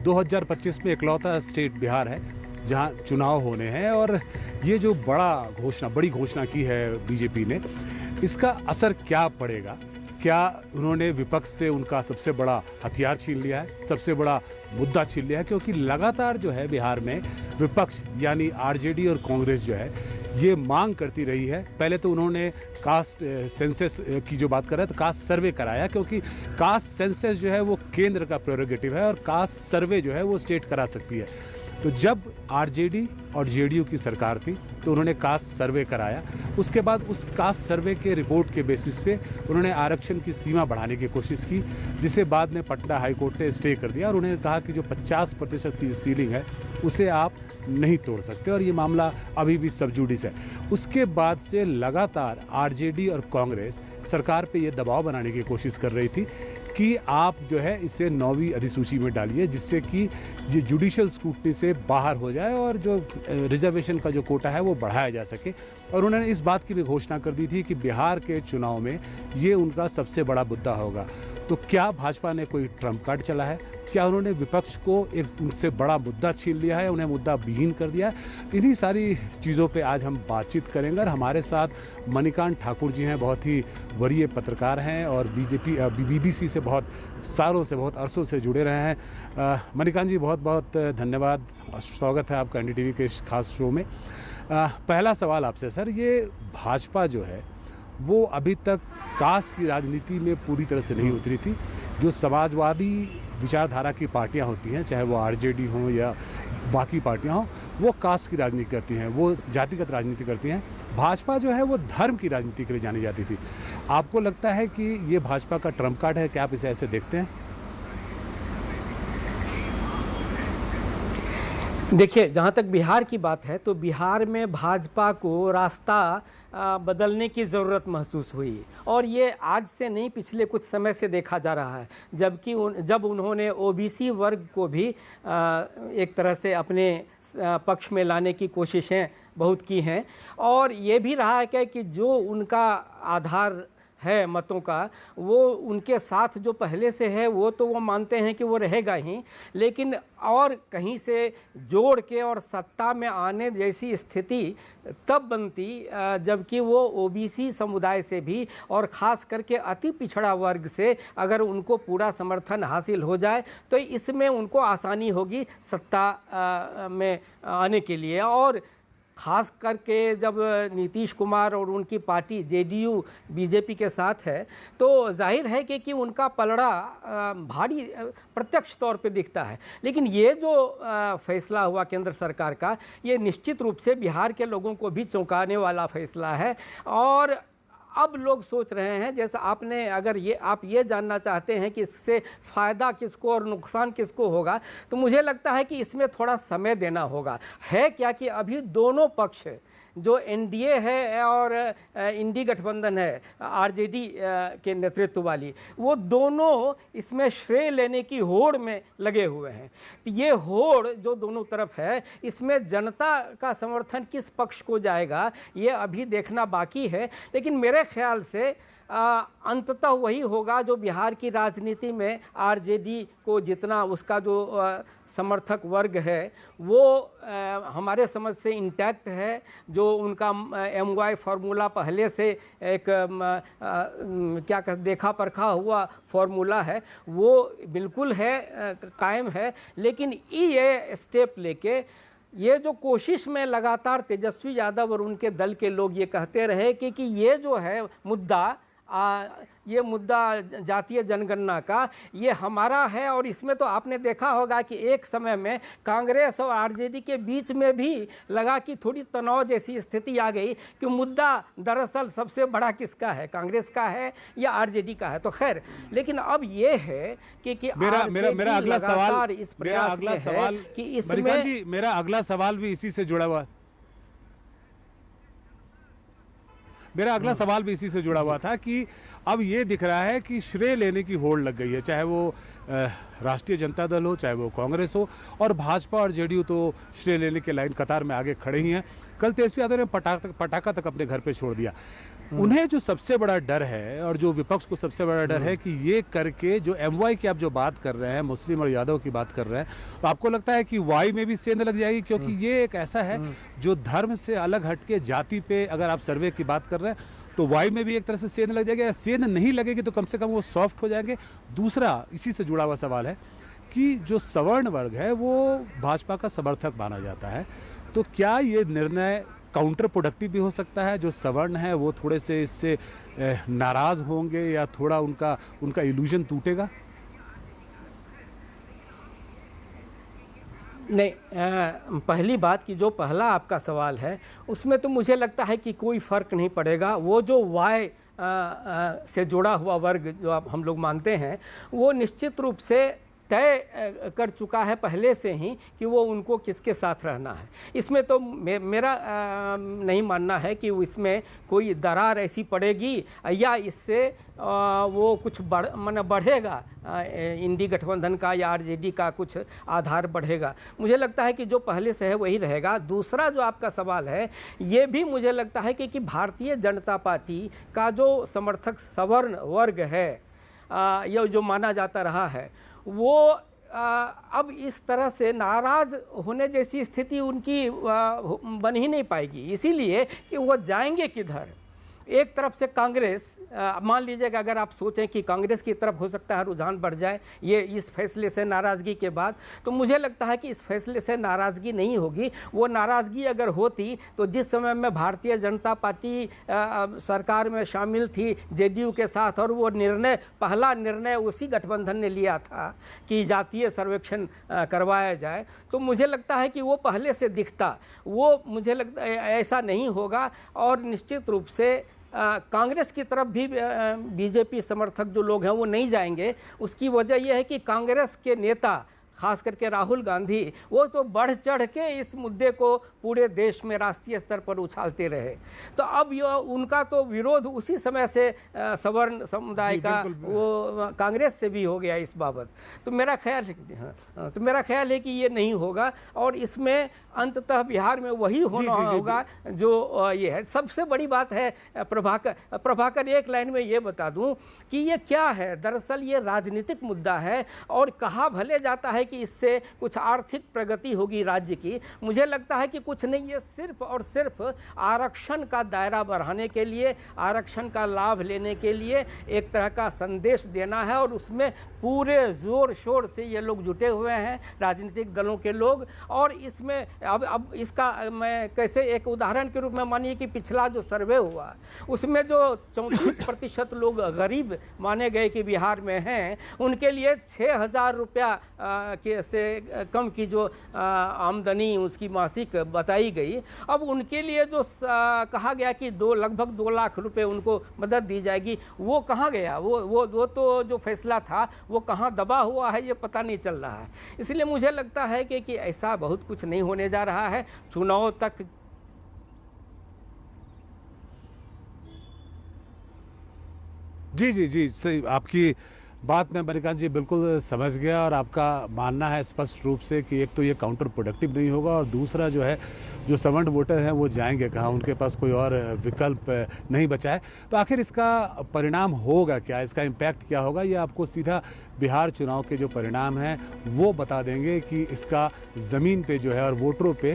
2025 में इकलौता स्टेट बिहार है जहां चुनाव होने हैं और ये जो बड़ी घोषणा की है बीजेपी ने, इसका असर क्या पड़ेगा? क्या उन्होंने विपक्ष से उनका सबसे बड़ा हथियार छीन लिया है, सबसे बड़ा मुद्दा छीन लिया है? क्योंकि लगातार जो है बिहार में विपक्ष यानी आरजेडी और कांग्रेस जो है ये मांग करती रही है। पहले तो उन्होंने कास्ट सेंसस की जो बात कर रहे थे, कास्ट सर्वे कराया, क्योंकि कास्ट सेंसस जो है वो केंद्र का प्रेरोगेटिव है और कास्ट सर्वे जो है वो स्टेट करा सकती है। तो जब आरजेडी और जेडीयू की सरकार थी तो उन्होंने कास्ट सर्वे कराया। उसके बाद उस कास्ट सर्वे के रिपोर्ट के बेसिस पे उन्होंने आरक्षण की सीमा बढ़ाने की कोशिश की, जिसे बाद में पटना हाईकोर्ट ने स्टे कर दिया और उन्होंने कहा कि जो 50% की सीलिंग है उसे आप नहीं तोड़ सकते और ये मामला अभी भी सब जुडिस है। उसके बाद से लगातार आरजेडी और कांग्रेस सरकार पे ये दबाव बनाने की कोशिश कर रही थी कि आप जो है इसे 9वीं अधिसूची में डालिए, जिससे कि ये जुडिशियल स्क्रूटनी से बाहर हो जाए और जो रिजर्वेशन का जो कोटा है वो बढ़ाया जा सके। और उन्होंने इस बात की भी घोषणा कर दी थी कि बिहार के चुनाव में ये उनका सबसे बड़ा मुद्दा होगा। तो क्या भाजपा ने कोई ट्रम्प कार्ड चला है? क्या उन्होंने विपक्ष को एक उनसे बड़ा मुद्दा छीन लिया है, उन्हें मुद्दा विहीन कर दिया है? इन्हीं सारी चीज़ों पे आज हम बातचीत करेंगे और हमारे साथ मणिकांत ठाकुर जी हैं, बहुत ही वरीय पत्रकार हैं और बीबीसी से बहुत सालों से, बहुत अरसों से जुड़े रहे हैं। मणिकांत जी, बहुत बहुत धन्यवाद, स्वागत है आपका एनडीटीवी के इस खास शो में। पहला सवाल आपसे सर, ये भाजपा जो है वो अभी तक कास्ट की राजनीति में पूरी तरह से नहीं उतरी थी। जो समाजवादी विचारधारा की पार्टियां होती हैं, चाहे वो आरजेडी हो या बाकी पार्टियां हों, वो कास्ट की राजनीति करती हैं, वो जातिगत राजनीति करती हैं। भाजपा जो है वो धर्म की राजनीति के लिए जानी जाती थी। आपको लगता है कि ये भाजपा का ट्रम्प कार्ड है? क्या आप इसे ऐसे देखते हैं? देखिए, जहाँ तक बिहार की बात है तो बिहार में भाजपा को रास्ता बदलने की ज़रूरत महसूस हुई और ये आज से नहीं, पिछले कुछ समय से देखा जा रहा है। जबकि जब उन्होंने ओबीसी वर्ग को भी एक तरह से अपने पक्ष में लाने की कोशिशें बहुत की हैं और ये भी रहा है कि जो उनका आधार है मतों का, वो उनके साथ जो पहले से है वो तो वो मानते हैं कि वो रहेगा ही, लेकिन और कहीं से जोड़ के और सत्ता में आने जैसी स्थिति तब बनती जबकि वो ओबीसी समुदाय से भी और ख़ास करके अति पिछड़ा वर्ग से अगर उनको पूरा समर्थन हासिल हो जाए तो इसमें उनको आसानी होगी सत्ता में आने के लिए। और ख़ास करके जब नीतीश कुमार और उनकी पार्टी जेडीयू बीजेपी के साथ है तो जाहिर है कि उनका पलड़ा भारी प्रत्यक्ष तौर पे दिखता है। लेकिन ये जो फैसला हुआ केंद्र सरकार का, ये निश्चित रूप से बिहार के लोगों को भी चौंकाने वाला फैसला है। और अब लोग सोच रहे हैं, जैसा आपने, अगर आप ये जानना चाहते हैं कि इससे फ़ायदा किसको और नुकसान किसको होगा, तो मुझे लगता है कि इसमें थोड़ा समय देना होगा। है क्या कि अभी दोनों पक्ष, जो एनडीए है और इंडी गठबंधन है आरजेडी के नेतृत्व वाली, वो दोनों इसमें श्रेय लेने की होड़ में लगे हुए हैं। ये होड़ जो दोनों तरफ है, इसमें जनता का समर्थन किस पक्ष को जाएगा ये अभी देखना बाकी है। लेकिन मेरे ख्याल से अंततः वही होगा जो बिहार की राजनीति में आरजेडी को जितना उसका जो समर्थक वर्ग है वो हमारे समझ से इंटैक्ट है। जो उनका MY फार्मूला पहले से एक क्या कहते देखा परखा हुआ फार्मूला है, वो बिल्कुल है, कायम है। लेकिन ये स्टेप लेके ये जो कोशिश में लगातार तेजस्वी यादव और उनके दल के लोग ये कहते रहे कि ये जो है मुद्दा, ये मुद्दा जातीय जनगणना का, ये हमारा है। और इसमें तो आपने देखा होगा कि एक समय में कांग्रेस और आरजेडी के बीच में भी लगा कि थोड़ी तनाव जैसी स्थिति आ गई कि मुद्दा दरअसल सबसे बड़ा किसका है, कांग्रेस का है या आरजेडी का है। तो खैर, लेकिन अब ये है कि मेरा अगला सवाल इस प्रयास में है कि इसमें मेरा अगला सवाल भी इसी से जुड़ा हुआ था कि अब ये दिख रहा है कि श्रेय लेने की होड़ लग गई है, चाहे वो राष्ट्रीय जनता दल हो, चाहे वो कांग्रेस हो, और भाजपा और जेडीयू तो श्रेय लेने के लाइन कतार में आगे खड़े ही हैं। कल तेजस्वी यादव ने पटाखा तक अपने घर पे छोड़ दिया। उन्हें जो सबसे बड़ा डर है और जो विपक्ष को सबसे बड़ा डर है कि ये करके जो एमवाई की आप जो बात कर रहे हैं, मुस्लिम और यादव की बात कर रहे हैं, तो आपको लगता है कि वाई में भी सेंध लग जाएगी? क्योंकि ये एक ऐसा है जो धर्म से अलग हटके जाति पे अगर आप सर्वे की बात कर रहे हैं तो वाई में भी एक तरह से सेंध लग जाएगी। सेंध नहीं लगेगी तो कम से कम वो सॉफ्ट हो जाएंगे। दूसरा इसी से जुड़ा हुआ सवाल है कि जो सवर्ण वर्ग है वो भाजपा का समर्थक माना जाता है, तो क्या ये निर्णय काउंटर प्रोडक्टिव भी हो सकता है? जो सवर्ण है वो थोड़े से इससे नाराज होंगे या थोड़ा उनका इल्यूजन टूटेगा? नहीं, पहली बात कि जो पहला आपका सवाल है उसमें तो मुझे लगता है कि कोई फ़र्क नहीं पड़ेगा। वो जो वाई से जुड़ा हुआ वर्ग जो आप हम लोग मानते हैं वो निश्चित रूप से तय कर चुका है पहले से ही कि वो उनको किसके साथ रहना है। इसमें तो मेरा नहीं मानना है कि इसमें कोई दरार ऐसी पड़ेगी या इससे वो कुछ बढ़ेगा, इंडी गठबंधन का या आरजेडी का कुछ आधार बढ़ेगा। मुझे लगता है कि जो पहले से है वही रहेगा। दूसरा जो आपका सवाल है ये भी मुझे लगता है कि भारतीय जनता पार्टी का जो समर्थक सवर्ण वर्ग है ये जो माना जाता रहा है वो अब इस तरह से नाराज होने जैसी स्थिति उनकी बन ही नहीं पाएगी। इसीलिए कि वो जाएंगे किधर। एक तरफ से कांग्रेस, मान लीजिएगा अगर आप सोचें कि कांग्रेस की तरफ हो सकता है रुझान बढ़ जाए ये इस फैसले से नाराज़गी के बाद, तो मुझे लगता है कि इस फैसले से नाराज़गी नहीं होगी। वो नाराज़गी अगर होती तो जिस समय में भारतीय जनता पार्टी सरकार में शामिल थी जेडीयू के साथ, और वो पहला निर्णय उसी गठबंधन ने लिया था कि जातीय सर्वेक्षण करवाया जाए, तो मुझे लगता है कि वो पहले से दिखता। वो मुझे लगता ऐसा नहीं होगा। और निश्चित रूप से कांग्रेस की तरफ भी बीजेपी समर्थक जो लोग हैं वो नहीं जाएंगे। उसकी वजह यह है कि कांग्रेस के नेता खास करके राहुल गांधी वो तो बढ़ चढ़ के इस मुद्दे को पूरे देश में राष्ट्रीय स्तर पर उछालते रहे। तो अब ये उनका तो विरोध उसी समय से सवर्ण समुदाय का वो कांग्रेस से भी हो गया इस बाबत। तो मेरा ख्याल है कि ये नहीं होगा और इसमें अंततः बिहार में वही होना होगा जो ये है। सबसे बड़ी बात है प्रभाकर एक लाइन में ये बता दूं कि ये क्या है, दरअसल ये राजनीतिक मुद्दा है और कहा भले जाता है कि इससे कुछ आर्थिक प्रगति होगी राज्य की। मुझे लगता है कि कुछ नहीं, ये सिर्फ और सिर्फ आरक्षण का दायरा बढ़ाने के लिए, आरक्षण का लाभ लेने के लिए एक तरह का संदेश देना है और उसमें पूरे जोर शोर से ये लोग जुटे हुए हैं, राजनीतिक दलों के लोग। और इसमें अब इसका मैं कैसे एक उदाहरण के रूप में मानिए कि पिछला जो सर्वे हुआ उसमें जो 34% लोग गरीब माने गए कि बिहार में हैं, उनके लिए 6,000 रुपया से कम की जो आमदनी उसकी मासिक बताई गई। अब उनके लिए जो कहा गया कि लगभग 2 लाख रुपए उनको मदद दी जाएगी, वो कहाँ गया? वो तो जो फैसला था वो कहाँ दबा हुआ है ये पता नहीं चल रहा है। इसलिए मुझे लगता है कि ऐसा बहुत कुछ नहीं होने जा रहा है। चुनाव तक जी सही, आपकी बात में मणिकांत जी बिल्कुल समझ गया और आपका मानना है स्पष्ट रूप से कि एक तो ये काउंटर प्रोडक्टिव नहीं होगा और दूसरा जो है जो सवर्ण वोटर हैं वो जाएंगे कहाँ, उनके पास कोई और विकल्प नहीं बचा है। तो आखिर इसका परिणाम होगा क्या, इसका इम्पैक्ट क्या होगा, ये आपको सीधा बिहार चुनाव के जो परिणाम हैं वो बता देंगे कि इसका ज़मीन पे जो है और वोटरों पे